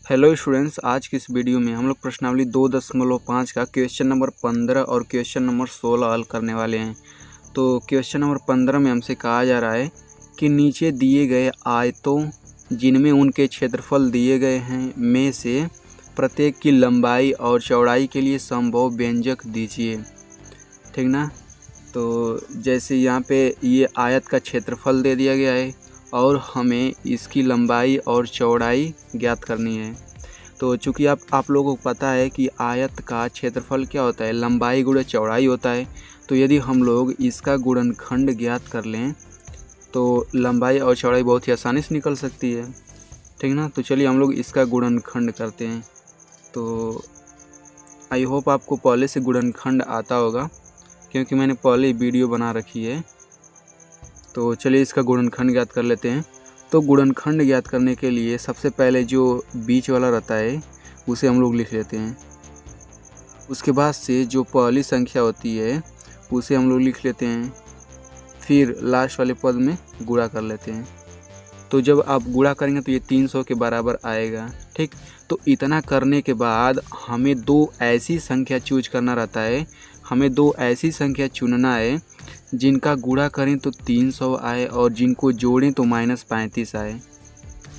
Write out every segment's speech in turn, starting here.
Hello students, आज की इस वीडियो में हम लोग प्रश्नावली 2.5 का क्वेश्चन नंबर 15 और क्वेश्चन नंबर 16 हल करने वाले हैं। तो क्वेश्चन नंबर 15 में हमसे कहा जा रहा है कि नीचे दिए गए आयतों जिनमें उनके क्षेत्रफल दिए गए हैं में से प्रत्येक की लंबाई और चौड़ाई के लिए संभव व्यंजक दीजिए। ठीक ना। तो जैसे यहाँ पे ये आयत का क्षेत्रफल दे दिया गया है और हमें इसकी लंबाई और चौड़ाई ज्ञात करनी है। तो चूँकि आप लोगों को पता है कि आयत का क्षेत्रफल क्या होता है, लंबाई गुणा चौड़ाई होता है। तो यदि हम लोग इसका गुणनखंड ज्ञात कर लें तो लंबाई और चौड़ाई बहुत ही आसानी से निकल सकती है। ठीक ना। तो चलिए हम लोग इसका गुणनखंड करते हैं। तो आई होप आपको पहले से गुणनखंड आता होगा, क्योंकि मैंने पहले वीडियो बना रखी है। तो चलिए इसका गुणनखंड ज्ञात कर लेते हैं। तो गुणनखंड ज्ञात करने के लिए सबसे पहले जो बीच वाला रहता है उसे हम लोग लिख लेते हैं। उसके बाद से जो पहली संख्या होती है उसे हम लोग लिख लेते हैं, फिर लास्ट वाले पद में गुणा कर लेते हैं। तो जब आप गुणा करेंगे तो ये 300 के बराबर आएगा। ठीक। तो इतना करने के बाद हमें दो ऐसी संख्या चूज करना रहता है, हमें दो ऐसी संख्या चुनना है जिनका गुणा करें तो 300 आए और जिनको जोड़ें तो -35 आए।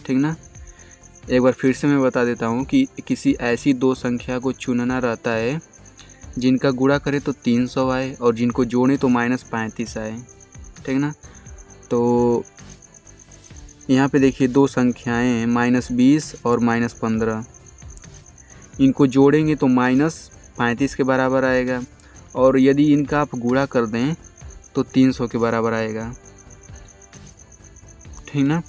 ठीक ना। एक बार फिर से मैं बता देता हूँ कि किसी ऐसी दो संख्या को चुनना रहता है जिनका गुणा करें तो 300 आए और जिनको जोड़ें तो -35 आए। ठीक ना। तो यहाँ पे देखिए दो संख्याएं हैं, -20 और -15। इनको जोड़ेंगे तो -35 के बराबर आएगा और यदि इनका आप गुणा कर दें तो 300 के बराबर आएगा। ठीक ना।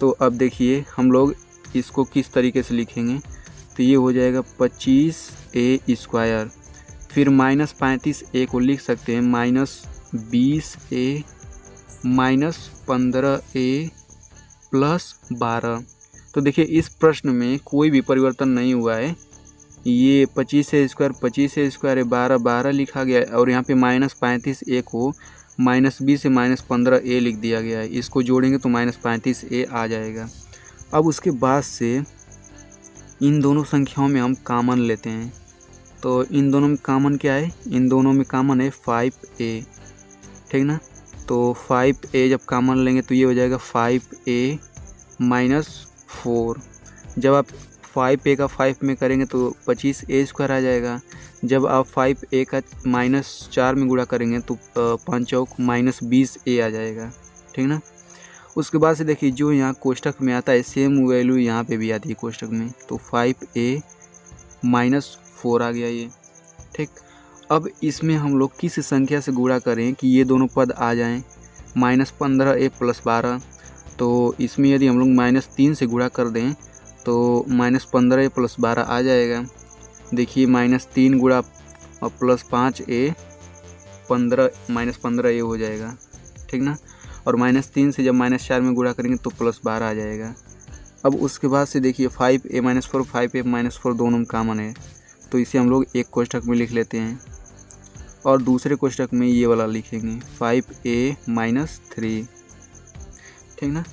तो अब देखिए हम लोग इसको किस तरीके से लिखेंगे। तो ये हो जाएगा 25a², फिर -35a को लिख सकते हैं -20a -15a +12। तो देखिए इस प्रश्न में कोई भी परिवर्तन नहीं हुआ है। ये 25a² 25a² है, 12 लिखा गया है और यहाँ पे -35a को -20 से -15a लिख दिया गया है। इसको जोड़ेंगे तो -35a आ जाएगा। अब उसके बाद से इन दोनों संख्याओं में हम कॉमन लेते हैं। तो इन दोनों में कॉमन क्या है, इन दोनों में कॉमन है 5a। ठीक ना। तो 5a जब कॉमन लेंगे तो ये हो जाएगा 5a -4। जब आप 5a का 5 में करेंगे तो 25a² आ जाएगा। जब आप 5a का -4 में गुणा करेंगे तो 5 चौक -20a आ जाएगा। ठीक ना। उसके बाद से देखिए जो यहाँ कोष्ठक में आता है सेम वैल्यू यहाँ पे भी आती है कोष्ठक में। तो 5a -4 आ गया ये। ठीक। अब इसमें हम लोग किस संख्या से गुणा करें कि ये दोनों पद आ जाएं, -15a +12। तो इसमें यदि हम लोग -3 से गुणा कर दें तो -15a +12 आ जाएगा। देखिए -3 गुणा +5a 15 -15a हो जाएगा। ठीक ना। और -3 से जब -4 में गुणा करेंगे तो +12 आ जाएगा। अब उसके बाद से देखिए 5a -4 5a -4 दोनों में कॉमन है, तो इसे हम लोग एक कोष्ठक में लिख लेते हैं और दूसरे कोष्ठक में ये वाला लिखेंगे 5a -3। ठीक ना।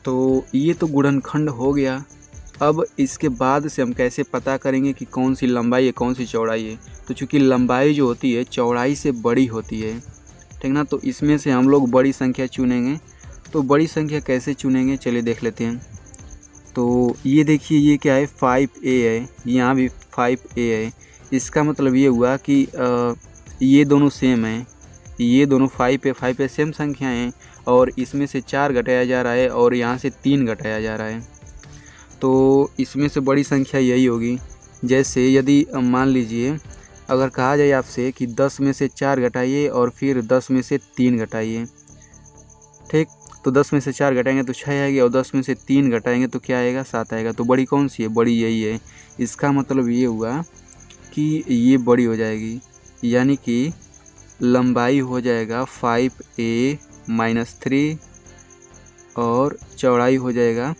तो ये तो गुणनखंड हो गया। अब इसके बाद से हम कैसे पता करेंगे कि कौन सी लंबाई है कौन सी चौड़ाई है। तो चूँकि लंबाई जो होती है चौड़ाई से बड़ी होती है। ठीक ना। तो इसमें से हम लोग बड़ी संख्या चुनेंगे। तो बड़ी संख्या कैसे चुनेंगे चलिए देख लेते हैं। तो ये देखिए ये क्या है, 5a है, यहाँ भी 5a है। इसका मतलब ये हुआ कि ये दोनों सेम हैं, ये दोनों 5a सेम संख्याएं हैं और इसमें से 4 घटाया जा रहा है और यहाँ से 3 घटाया जा रहा है। तो इसमें से बड़ी संख्या यही होगी। जैसे यदि मान लीजिए अगर कहा जाए आपसे कि 10 में से 4 घटाइए और फिर 10 में से 3 घटाइए। ठीक। तो 10 में से 4 घटाएंगे तो 6 आएगी और 10 में से 3 घटाएंगे तो क्या आएगा, 7 आएगा। तो बड़ी कौन सी है, बड़ी यही है। इसका मतलब ये हुआ कि ये बड़ी हो जाएगी, यानी कि लंबाई हो जाएगा 5a -3 और चौड़ाई हो जाएगा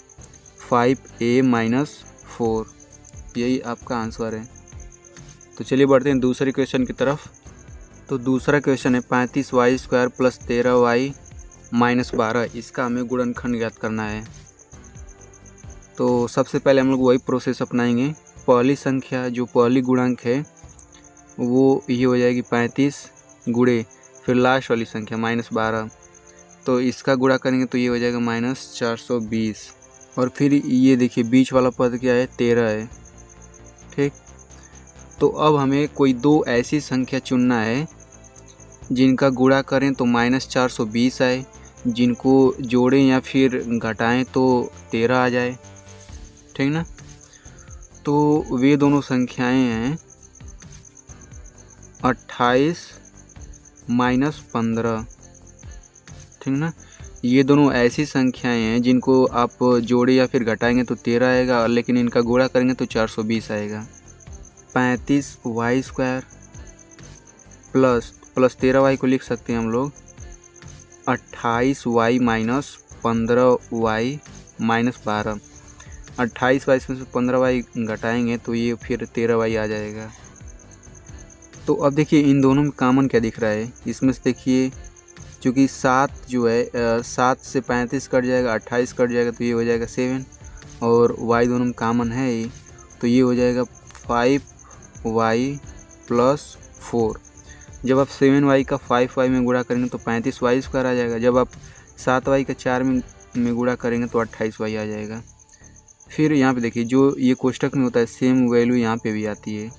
5a -4। यही आपका आंसर है। तो चलिए बढ़ते हैं दूसरे क्वेश्चन की तरफ। तो दूसरा क्वेश्चन है 35y² + 13y -12। इसका हमें गुणनखंड ज्ञात करना है। तो सबसे पहले हम लोग वही प्रोसेस अपनाएंगे। पहली संख्या जो पहली गुणांक है वो ये हो जाएगी 35 गुणे फिर लास्ट वाली संख्या -12, तो इसका गुणा करेंगे तो ये हो जाएगा -420। और फिर ये देखिए बीच वाला पद क्या है, 13 है। ठीक, तो अब हमें कोई दो ऐसी संख्या चुनना है जिनका गुणा करें तो -420 आए, जिनको जोड़ें या फिर घटाएं तो 13 आ जाए। ठीक ना, तो वे दोनों संख्याएं हैं 28 - 15। ठीक ना, ये दोनों ऐसी संख्याएं हैं जिनको आप जोड़े या फिर घटाएंगे तो 13 आएगा, लेकिन इनका गुणा करेंगे तो 420 आएगा। 35y² प्लस 13y को लिख सकते हैं हम लोग 28y - 15y - 12। 28y में से 15y घटाएंगे तो ये फिर 13y आ जाएगा। तो अब देखिए इन दोनों में कॉमन क्या दिख रहा है, इसमें से देखिए क्योंकि 7 जो है 7 से 35 कट जाएगा, 28 कट जाएगा तो ये हो जाएगा 7, और y दोनों में कॉमन है ही, तो ये हो जाएगा 5y + 4। जब आप 7y का 5y में गुणा करेंगे तो 35y² आ जाएगा। जब आप 7y का 4 में गुणा करेंगे तो 28y आ जाएगा। फिर यहाँ पे देखिए जो ये कोष्टक में होता है सेम वैल्यू यहाँ पे भी आती है,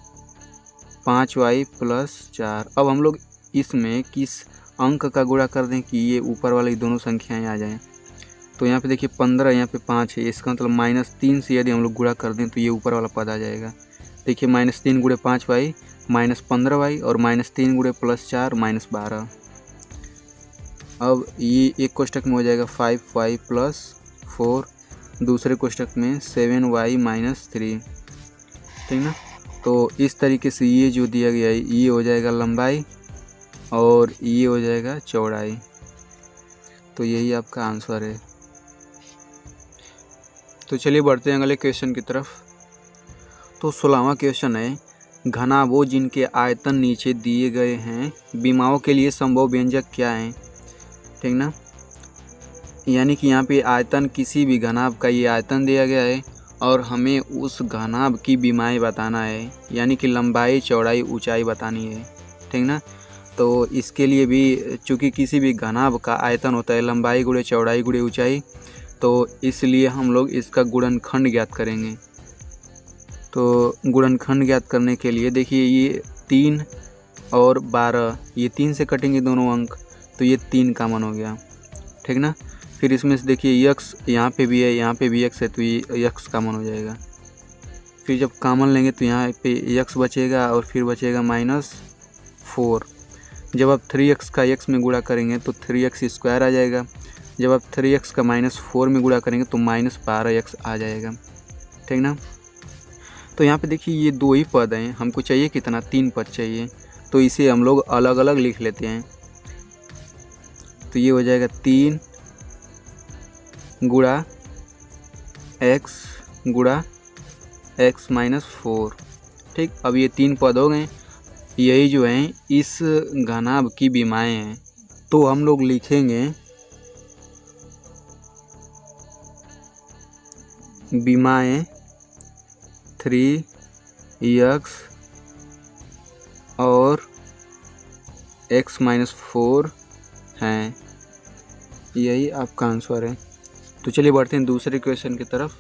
5y + 4। अब हम लोग इसमें किस अंक का गुणा कर दें कि ये ऊपर वाली दोनों संख्याएं आ जाएं। तो यहाँ पे देखिए 15, यहाँ पे 5 है, इसका मतलब -3 से यदि हम लोग गुणा कर दें तो ये ऊपर वाला पद आ जाएगा। देखिए -3 × 5y -15y और -3 × +4 -12। अब ये एक कोष्टक में हो जाएगा 5y + 4, दूसरे कोष्टक में 7y - 3। ठीक ना, तो इस तरीके से ये जो दिया गया है ये हो जाएगा लंबाई और ये हो जाएगा चौड़ाई। तो यही आपका आंसर है। तो चलिए बढ़ते हैं अगले क्वेश्चन की तरफ। तो 16वां क्वेश्चन है, घनाभो जिनके आयतन नीचे दिए गए हैं, विमाओं के लिए संभव व्यंजक क्या है। ठीक ना, यानी कि यहाँ पे आयतन किसी भी घनाभ का ये आयतन दिया गया है और हमें उस घनाभ की विमाएं बताना है, यानी कि लंबाई चौड़ाई ऊंचाई बतानी है। ठीक ना, तो इसके लिए भी चूँकि किसी भी घनाभ का आयतन होता है लंबाई गुणे चौड़ाई गुणे ऊंचाई, तो इसलिए हम लोग इसका गुणनखंड ज्ञात करेंगे। तो गुणनखंड ज्ञात करने के लिए देखिए ये 3 और 12, ये 3 से कटेंगे दोनों अंक, तो ये 3 कॉमन हो गया। ठीक ना, फिर इसमें से देखिए x यहाँ पे भी है, यहाँ पे भी x है, तो ये x कॉमन हो जाएगा। फिर जब कॉमन लेंगे तो यहाँ पे x बचेगा और फिर बचेगा -4। जब आप 3x का x में गुणा करेंगे तो 3x² आ जाएगा। जब आप 3x का -4 में गुणा करेंगे तो -12x आ जाएगा। ठीक ना, तो यहाँ पे देखिए ये 2 ही पद हैं, हमको चाहिए कितना, 3 पद चाहिए, तो इसे हम लोग अलग अलग लिख लेते हैं। तो ये हो जाएगा 3 गुणा x गुणा x - 4। ठीक, अब ये 3 पद हो गए, यही जो हैं इस घनाभ की विमाएं हैं। तो हम लोग लिखेंगे विमाएं 3x और x - 4 हैं। यही आपका आंसर है। तो चलिए बढ़ते हैं दूसरे क्वेश्चन की तरफ।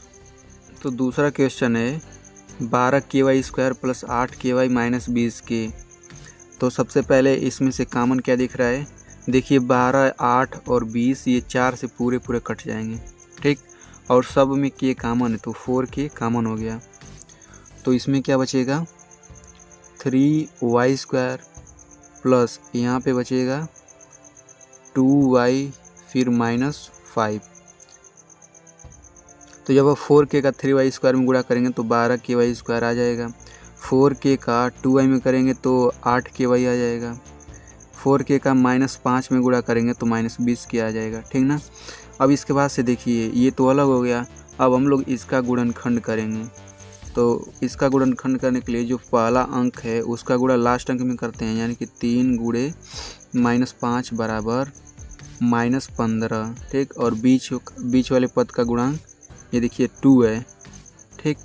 तो दूसरा क्वेश्चन है 12ky² + 8ky - 20k। तो सबसे पहले इसमें से कॉमन क्या दिख रहा है, देखिए 12, 8 और 20 ये 4 से पूरे कट जाएंगे। ठीक, और सब में k कॉमन है तो 4k कॉमन हो गया। तो इसमें क्या बचेगा 3y² प्लस यहाँ पे बचेगा 2y फिर -5। तो जब आप 4k का 3y² में गुणा करेंगे तो 12ky² आ जाएगा। 4k का 2y में करेंगे तो 8ky आ जाएगा। 4k का -5 में गुणा करेंगे तो -20k आ जाएगा। ठीक ना, अब इसके बाद से देखिए ये तो अलग हो गया, अब हम लोग इसका गुणनखंड करेंगे। तो इसका गुणनखंड करने के लिए जो पहला अंक है उसका गुणा लास्ट अंक में करते हैं, यानी कि 3 गुणे -5 बराबर -15। ठीक, और बीच वाले पद का गुणांक ये देखिए 2 है। ठीक,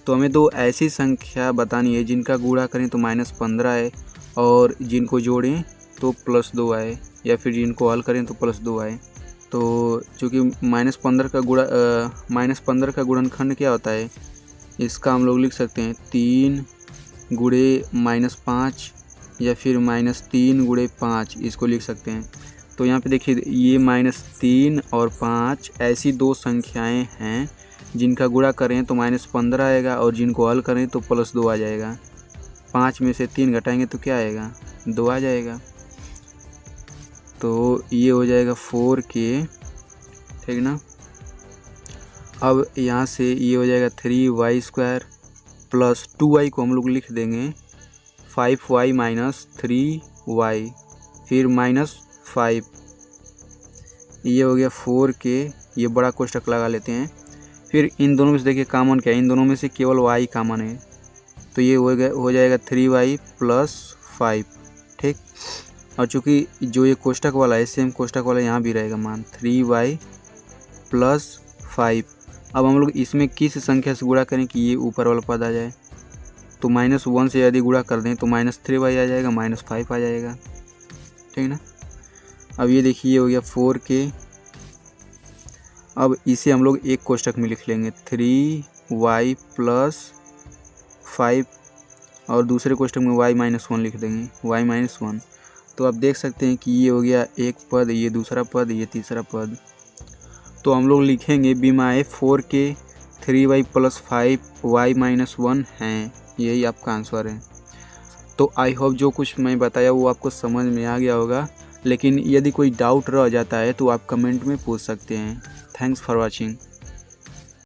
तो हमें दो ऐसी संख्या बतानी है जिनका गुणा करें तो -15 आए और जिनको जोड़ें तो +2 आए, या फिर जिनको हल करें तो +2 आए। तो चूँकि -15 का गुणनखंड क्या होता है, इसका हम लोग लिख सकते हैं 3 गुणे -5 या फिर -3 गुणे 5, इसको लिख सकते हैं। तो यहाँ पे देखिए ये -3 और 5 ऐसी दो संख्याएं हैं जिनका गुणा करें तो -15 आएगा और जिनको हल करें तो +2 आ जाएगा। 5 में से 3 घटाएंगे तो क्या आएगा, 2 आ जाएगा। तो ये हो जाएगा 4k, ठीक ना। अब यहाँ से ये हो जाएगा 3y² प्लस 2y को हम लोग लिख देंगे 5y माइनस 3y, फिर -5, ये हो गया 4k। ये बड़ा कोष्ठक लगा लेते हैं। फिर इन दोनों में से देखिए कॉमन क्या है, इन दोनों में से केवल y कॉमन है, तो ये हो जाएगा 3y प्लस 5। ठीक, और चूँकि जो ये कोष्ठक वाला है सेम कोष्ठक वाला यहाँ भी रहेगा मान 3y प्लस 5। अब हम लोग इसमें किस संख्या से गुणा करें कि ये ऊपर वाला पद आ जाए, तो -1 से यदि गुणा कर दें तो -3y आ जाएगा, -5 आ जाएगा। ठीक ना। अब ये देखिए हो गया 4k। अब इसे हम लोग एक कोष्ठक में लिख लेंगे 3y प्लस 5 और दूसरे कोष्ठक में y-1 लिख देंगे, y-1। तो आप देख सकते हैं कि ये हो गया एक पद, ये दूसरा पद, ये तीसरा पद। तो हम लोग लिखेंगे बीमाए 4k 3y प्लस 5 y-1 हैं। यही आपका आंसर है। तो आई होप जो कुछ मैं बताया वो आपको समझ में आ गया होगा, लेकिन यदि कोई डाउट रह जाता है तो आप कमेंट में पूछ सकते हैं। Thanks for watching.